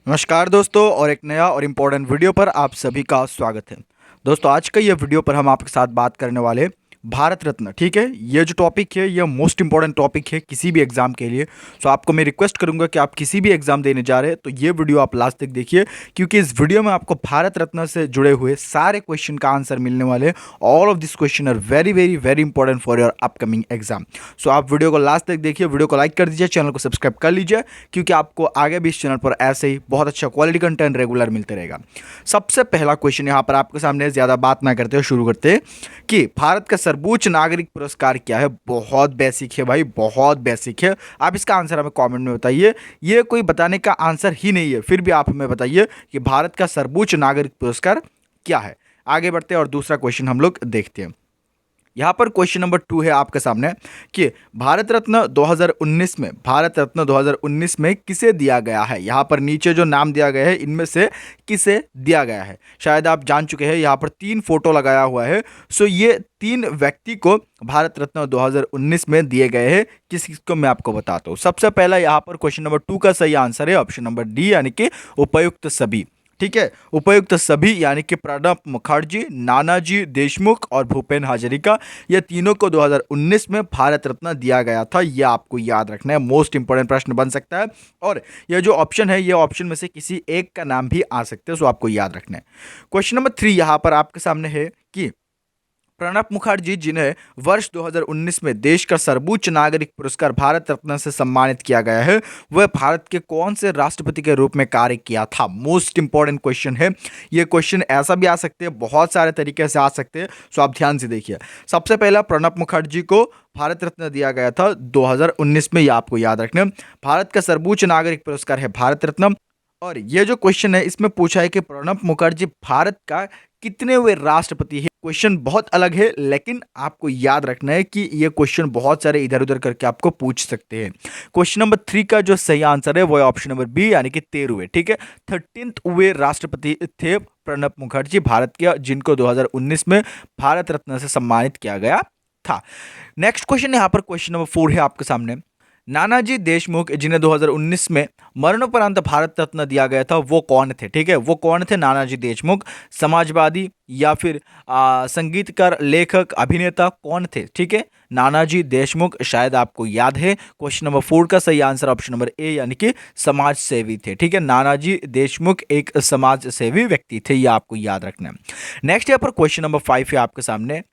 नमस्कार दोस्तों, और एक नया और इम्पोर्टेंट वीडियो पर आप सभी का स्वागत है। दोस्तों, आज का ये वीडियो पर हम आपके साथ बात करने वाले भारत रत्न। ठीक है, ये जो टॉपिक है ये मोस्ट इंपॉर्टेंट टॉपिक है किसी भी एग्जाम के लिए। सो आपको मैं रिक्वेस्ट करूंगा कि आप किसी भी एग्जाम देने जा रहे हैं तो ये वीडियो आप लास्ट तक देखिए, क्योंकि इस वीडियो में आपको भारत रत्न से जुड़े हुए सारे क्वेश्चन का आंसर मिलने वाले। All of this question are very very very important for your upcoming exam. So आप वीडियो को लास्ट तक देखिए, वीडियो को लाइक कर दीजिए, चैनल को सब्सक्राइब कर लीजिए, क्योंकि आपको आगे भी इस चैनल पर ऐसे ही बहुत अच्छा क्वालिटी कंटेंट रेगुलर मिलते रहेगा। सबसे पहला क्वेश्चन यहाँ पर आपके सामने, ज़्यादा बात ना करते हुए शुरू करते हैं कि भारत का सर्वोच्च नागरिक पुरस्कार क्या है। बहुत बेसिक है भाई, बहुत बेसिक है। आप इसका आंसर हमें कमेंट में बताइए। ये कोई बताने का आंसर ही नहीं है, फिर भी आप हमें बताइए कि भारत का सर्वोच्च नागरिक पुरस्कार क्या है। आगे बढ़ते हैं और दूसरा क्वेश्चन हम लोग देखते हैं। यहाँ पर क्वेश्चन नंबर 2 है आपके सामने कि भारत रत्न 2019 में किसे दिया गया है। यहाँ पर नीचे जो नाम दिया गया है इनमें से किसे दिया गया है, शायद आप जान चुके हैं। यहाँ पर 3 फोटो लगाया हुआ है। सो ये 3 व्यक्ति को भारत रत्न 2019 में दिए गए हैं। किसको मैं आपको बताता हूँ। सबसे पहला यहाँ पर क्वेश्चन नंबर 2 का सही आंसर है ऑप्शन नंबर डी, यानी कि उपयुक्त सभी। ठीक है, उपयुक्त सभी यानी कि प्रणब मुखर्जी, नानाजी देशमुख और भूपेन हजारिका, ये तीनों को 2019 में भारत रत्न दिया गया था। ये आपको याद रखना है, मोस्ट इंपोर्टेंट प्रश्न बन सकता है। और ये जो ऑप्शन है, ये ऑप्शन में से किसी एक का नाम भी आ सकते हैं, सो आपको याद रखना है। क्वेश्चन नंबर 3 यहाँ पर आपके सामने है कि प्रणब मुखर्जी, जिन्हें वर्ष 2019 में देश का सर्वोच्च नागरिक पुरस्कार भारत रत्न से सम्मानित किया गया है, वह भारत के कौन से राष्ट्रपति के रूप में कार्य किया था। मोस्ट इंपॉर्टेंट क्वेश्चन है। ये क्वेश्चन ऐसा भी आ सकते हैं, बहुत सारे तरीके से आ सकते हैं, सो आप ध्यान से देखिए। सबसे पहला, प्रणब मुखर्जी को भारत रत्न दिया गया था 2019 में, ये आपको याद रखना है। भारत का सर्वोच्च नागरिक पुरस्कार है भारत रत्न। और ये जो क्वेश्चन है इसमें पूछा है कि प्रणब मुखर्जी भारत का कितने राष्ट्रपति है। क्वेश्चन बहुत अलग है, लेकिन आपको याद रखना है कि ये क्वेश्चन बहुत सारे इधर उधर करके आपको पूछ सकते हैं। क्वेश्चन नंबर 3 का जो सही आंसर है वो है ऑप्शन नंबर बी, यानी कि 13वें। ठीक है, 13वें राष्ट्रपति थे प्रणब मुखर्जी भारत के, जिनको 2019 में भारत रत्न से सम्मानित किया गया था। नेक्स्ट क्वेश्चन यहाँ पर क्वेश्चन नंबर 4 है आपके सामने। नानाजी देशमुख, जिन्हें 2019 में मरणोपरांत भारत रत्न दिया गया था, वो कौन थे। ठीक है, वो कौन थे नानाजी देशमुख। समाजवादी या फिर संगीतकार, लेखक, अभिनेता, कौन थे। ठीक है, नानाजी देशमुख, शायद आपको याद है। क्वेश्चन नंबर 4 का सही आंसर ऑप्शन नंबर ए, यानी कि समाज सेवी थे। ठीक है, नानाजी देशमुख एक समाज सेवी व्यक्ति थे, ये आपको याद रखना है। नेक्स्ट यहाँ पर क्वेश्चन नंबर 5 है आपके सामने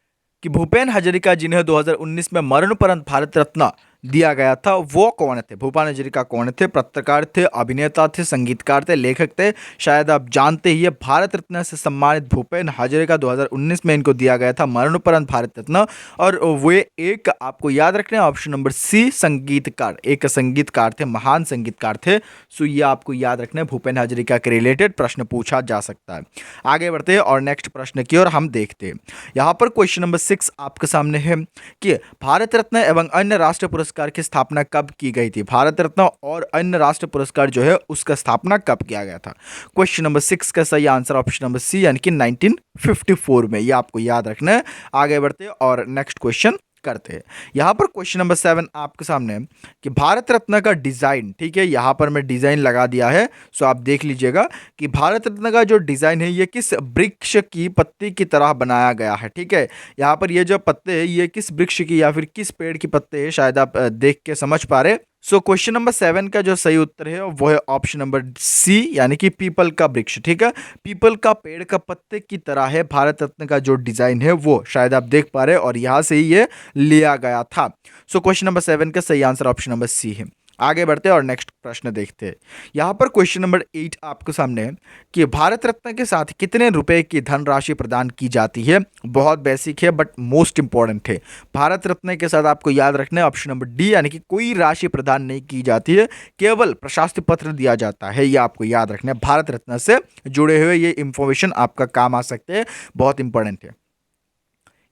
कि भूपेन हजारिका, जिन्हें 2019 में मरणोपरांत भारत रत्न दिया गया था, वो कौन थे। भूपेन हजारिका कौन थे। पत्रकार थे, अभिनेता थे, संगीतकार थे, लेखक थे। शायद आप जानते ही है, भारत रत्न से सम्मानित भूपेन हजारिका 2019 में इनको दिया गया था मरणोपरांत भारत रत्न। और वे एक, आपको याद रखना है ऑप्शन नंबर सी, संगीतकार, एक संगीतकार थे, महान संगीतकार थे। सो ये आपको याद रखना है, भूपेन हजारिका के रिलेटेड प्रश्न पूछा जा सकता है। आगे बढ़ते हैं और नेक्स्ट प्रश्न की ओर हम देखते हैं। यहाँ पर क्वेश्चन नंबर 6 आपके सामने है कि भारत रत्न एवं अन्य राष्ट्रीय पुरस्कार की स्थापना कब की गई थी। भारत रत्न और अन्य राष्ट्रीय पुरस्कार जो है उसका स्थापना कब किया गया था। क्वेश्चन नंबर 6 का सही आंसर ऑप्शन नंबर सी, यानी कि 1954 में, ये आपको याद रखना है। आगे बढ़ते हैं और नेक्स्ट क्वेश्चन करते हैं। यहाँ पर क्वेश्चन नंबर 7 आपके सामने है कि भारत रत्न का डिजाइन। ठीक है, यहाँ पर मैं डिजाइन लगा दिया है, सो आप देख लीजिएगा कि भारत रत्न का जो डिजाइन है ये किस वृक्ष की पत्ती की तरह बनाया गया है। ठीक है, यहाँ पर ये जो पत्ते हैं ये किस वृक्ष की या फिर किस पेड़ की पत्ते हैं, शायद आप देख के समझ पा रहे। सो क्वेश्चन नंबर 7 का जो सही उत्तर है वो है ऑप्शन नंबर सी, यानी कि पीपल का वृक्ष। ठीक है, पीपल का पेड़ का पत्ते की तरह है भारत रत्न का जो डिजाइन है, वो शायद आप देख पा रहे हैं, और यहां से ही ये लिया गया था। सो क्वेश्चन नंबर 7 का सही आंसर ऑप्शन नंबर सी है। आगे बढ़ते हैं और नेक्स्ट प्रश्न देखते हैं। यहाँ पर क्वेश्चन नंबर 8 आपके सामने है कि भारत रत्न के साथ कितने रुपए की धनराशि प्रदान की जाती है। बहुत बेसिक है बट मोस्ट इंपॉर्टेंट है। भारत रत्न के साथ आपको याद रखना है ऑप्शन नंबर डी, यानी कि कोई राशि प्रदान नहीं की जाती है, केवल प्रशस्ति पत्र दिया जाता है। ये आपको याद रखना है। भारत रत्न से जुड़े हुए ये इंफॉर्मेशन आपका काम आ सकते हैं, बहुत इंपॉर्टेंट है।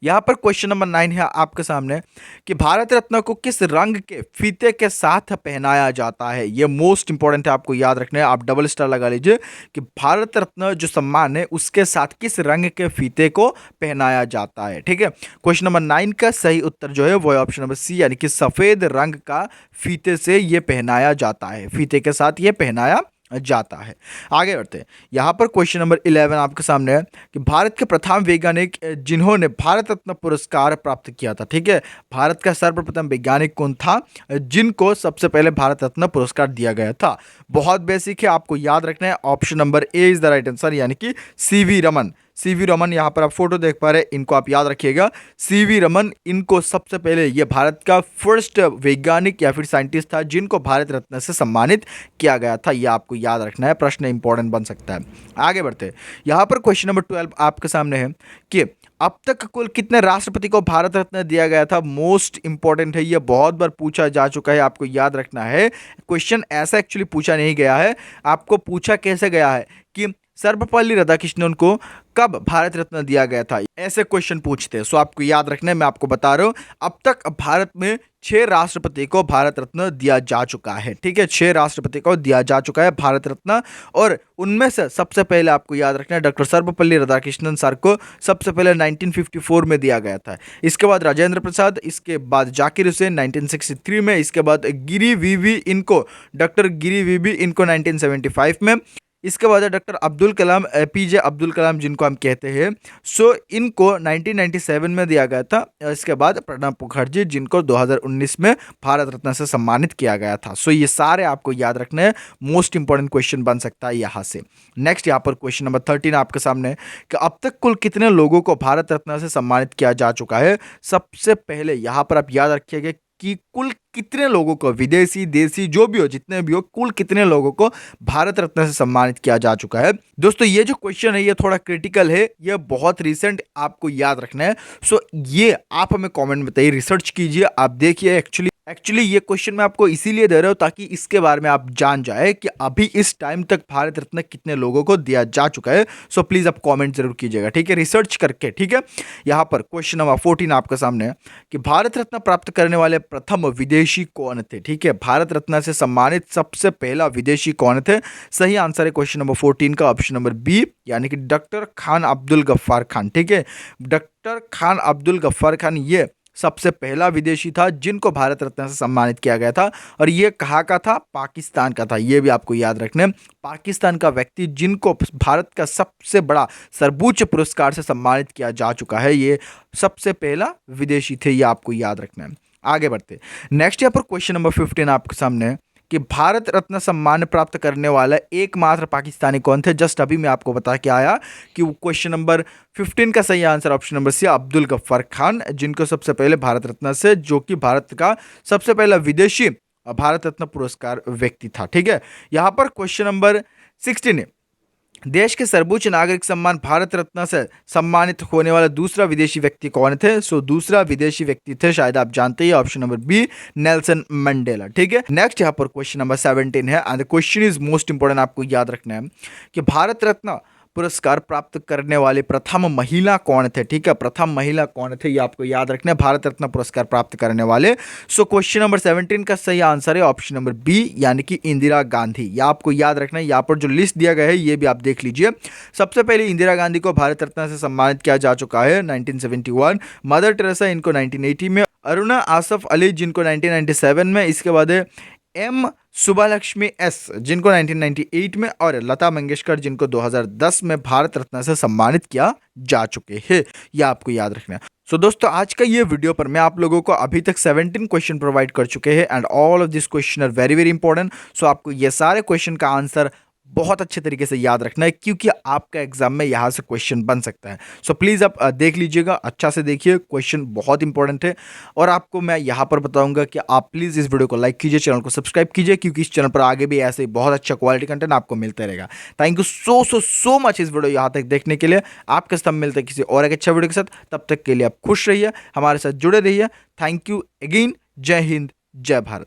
यहाँ पर क्वेश्चन नंबर 9 है आपके सामने कि भारत रत्न को किस रंग के फीते के साथ पहनाया जाता है। ये मोस्ट इंपॉर्टेंट है, आपको याद रखना है। आप डबल स्टार लगा लीजिए कि भारत रत्न जो सम्मान है उसके साथ किस रंग के फीते को पहनाया जाता है। ठीक है, क्वेश्चन नंबर 9 का सही उत्तर जो है वो है ऑप्शन नंबर सी, यानी कि सफेद रंग का फीते से ये पहनाया जाता है, फीते के साथ ये पहनाया जाता है। आगे बढ़ते हैं। यहाँ पर क्वेश्चन नंबर 11 आपके सामने है कि भारत के प्रथम वैज्ञानिक जिन्होंने भारत रत्न पुरस्कार प्राप्त किया था। ठीक है, भारत का सर्वप्रथम वैज्ञानिक कौन था जिनको सबसे पहले भारत रत्न पुरस्कार दिया गया था? बहुत बेसिक है, आपको याद रखना है। Option number A is the right answer, यानी कि सीवी रमन। सीवी रमन, यहाँ पर आप फोटो देख पा रहे हैं, इनको आप याद रखिएगा। सीवी रमन, इनको सबसे पहले ये भारत का फर्स्ट वैज्ञानिक या फिर साइंटिस्ट था जिनको भारत रत्न से सम्मानित किया गया था। ये आपको याद रखना है, प्रश्न इंपॉर्टेंट बन सकता है। आगे बढ़ते हैं। यहाँ पर क्वेश्चन नंबर 12 आपके सामने है कि अब तक कुल कितने राष्ट्रपति को भारत रत्न दिया गया था? मोस्ट इंपॉर्टेंट है, ये बहुत बार पूछा जा चुका है, आपको याद रखना है। क्वेश्चन ऐसा एक्चुअली पूछा नहीं गया है, आपको पूछा कैसे गया है कि सर्वपल्ली राधाकृष्णन को कब भारत रत्न दिया गया था, ऐसे क्वेश्चन पूछते हैं। सो आपको याद रखना है, मैं आपको बता रहा हूं, अब तक भारत में 6 राष्ट्रपति को भारत रत्न दिया जा चुका है। ठीक है, 6 राष्ट्रपति को दिया जा चुका है भारत रत्न, और उनमें से सबसे पहले आपको याद रखना है डॉक्टर सर्वपल्ली राधाकृष्णन सर को सबसे पहले 1954 में दिया गया था। इसके बाद राजेंद्र प्रसाद, इसके बाद जाकिर हुसैन 1963 में, इसके बाद गिरी वीवी इनको, डॉक्टर गिरी वीवी इनको 1975 में, इसके बाद है डॉक्टर अब्दुल कलाम, एपीजे अब्दुल कलाम जिनको हम कहते हैं, सो इनको 1997 में दिया गया था। इसके बाद प्रणब मुखर्जी जिनको 2019 में भारत रत्न से सम्मानित किया गया था। सो ये सारे आपको याद रखने हैं, मोस्ट इंपॉर्टेंट क्वेश्चन बन सकता है यहाँ से। नेक्स्ट यहाँ पर क्वेश्चन नंबर 13 आपके सामने है कि अब तक कुल कितने लोगों को भारत रत्न से सम्मानित किया जा चुका है? सबसे पहले यहाँ पर आप याद रखिएगा कि कुल कितने लोगों को, विदेशी देशी जो भी हो, जितने भी हो, कुल कितने लोगों को भारत रत्न से सम्मानित किया जा चुका है? दोस्तों ये जो क्वेश्चन है ये थोड़ा क्रिटिकल है, ये बहुत रिसेंट, आपको याद रखना है। सो ये आप हमें कमेंट में बताइए, रिसर्च कीजिए, आप देखिए। एक्चुअली ये क्वेश्चन मैं आपको इसीलिए दे रहा हूं ताकि इसके बारे में आप जान जाए कि अभी इस टाइम तक भारत रत्न कितने लोगों को दिया जा चुका है। सो प्लीज आप कमेंट जरूर कीजिएगा, ठीक है, रिसर्च करके। ठीक है, यहाँ पर क्वेश्चन नंबर 14 आपके सामने है कि भारत रत्न प्राप्त करने वाले प्रथम विदेशी कौन थे? ठीक है, भारत रत्न से सम्मानित सबसे पहला विदेशी कौन थे? सही आंसर है क्वेश्चन नंबर 14 का ऑप्शन नंबर बी, यानी कि डॉक्टर खान अब्दुल गफ्फार खान। ठीक है, डॉक्टर खान अब्दुल गफ्फार खान ये सबसे पहला विदेशी था जिनको भारत रत्न से सम्मानित किया गया था, और ये कहाँ का था? पाकिस्तान का था। ये भी आपको याद रखना है, पाकिस्तान का व्यक्ति जिनको भारत का सबसे बड़ा सर्वोच्च पुरस्कार से सम्मानित किया जा चुका है, ये सबसे पहला विदेशी थे, ये आपको याद रखना है। आगे बढ़ते, नेक्स्ट यहाँ पर क्वेश्चन नंबर 15 आपके सामने है कि भारत रत्न सम्मान प्राप्त करने वाला एकमात्र पाकिस्तानी कौन थे? जस्ट अभी मैं आपको बता के आया कि क्वेश्चन नंबर 15 का सही answer option number C, Abdul Ghaffar Khan, जिनको सबसे पहले भारत रत्न से, जो कि भारत का सबसे पहला विदेशी भारत रत्न पुरस्कार व्यक्ति था। ठीक है, यहाँ पर क्वेश्चन नंबर 16 है, देश के सर्वोच्च नागरिक सम्मान भारत रत्न से सम्मानित होने वाला दूसरा विदेशी व्यक्ति कौन थे? सो दूसरा विदेशी व्यक्ति थे, शायद आप जानते हैं, option number B, Nelson Mandela. ठीक है, नेक्स्ट यहाँ पर क्वेश्चन नंबर 17 है, and the question is most important, आपको याद रखना है कि भारत रत्न पुरस्कार प्राप्त करने वाले प्रथम महिला कौन थे? ठीक है, प्रथम महिला कौन थे, ये आपको याद रखना है, भारत रत्न पुरस्कार प्राप्त करने वाले। सो क्वेश्चन नंबर 17 का सही आंसर है ऑप्शन नंबर बी, यानी कि इंदिरा गांधी। ये आपको याद रखना है, यहाँ पर जो लिस्ट दिया गया है ये भी आप देख लीजिए। सबसे पहले इंदिरा गांधी को भारत रत्न से सम्मानित किया जा चुका है 1971, मदर टेरेसा इनको 1980 में, अरुणा आसफ अली जिनको 1997 में, इसके बाद एम सुब्बालक्ष्मी एस जिनको 1998 में, और लता मंगेशकर जिनको 2010 में भारत रत्न से सम्मानित किया जा चुके हैं। यह आपको याद रखना है। सो दोस्तों आज का ये वीडियो पर मैं आप लोगों को अभी तक 17 क्वेश्चन प्रोवाइड कर चुके हैं, and all of this question are very very important. So आपको ये सारे क्वेश्चन का आंसर बहुत अच्छे तरीके से याद रखना है, क्योंकि आपका एग्जाम में यहाँ से क्वेश्चन बन सकता है। सो प्लीज़ आप देख लीजिएगा, अच्छा से देखिए, क्वेश्चन बहुत इंपॉर्टेंट है। और आपको मैं यहाँ पर बताऊंगा कि आप प्लीज़ इस वीडियो को लाइक कीजिए, चैनल को सब्सक्राइब कीजिए, क्योंकि इस चैनल पर आगे भी ऐसे बहुत अच्छा क्वालिटी कंटेंट आपको मिलता रहेगा। थैंक यू सो मच इस वीडियो यहाँ तक देखने के लिए। आपके साथ मिलते हैं किसी और एक अच्छा वीडियो के साथ, तब तक के लिए आप खुश रहिए, हमारे साथ जुड़े रहिए। थैंक यू अगेन, जय हिंद, जय भारत।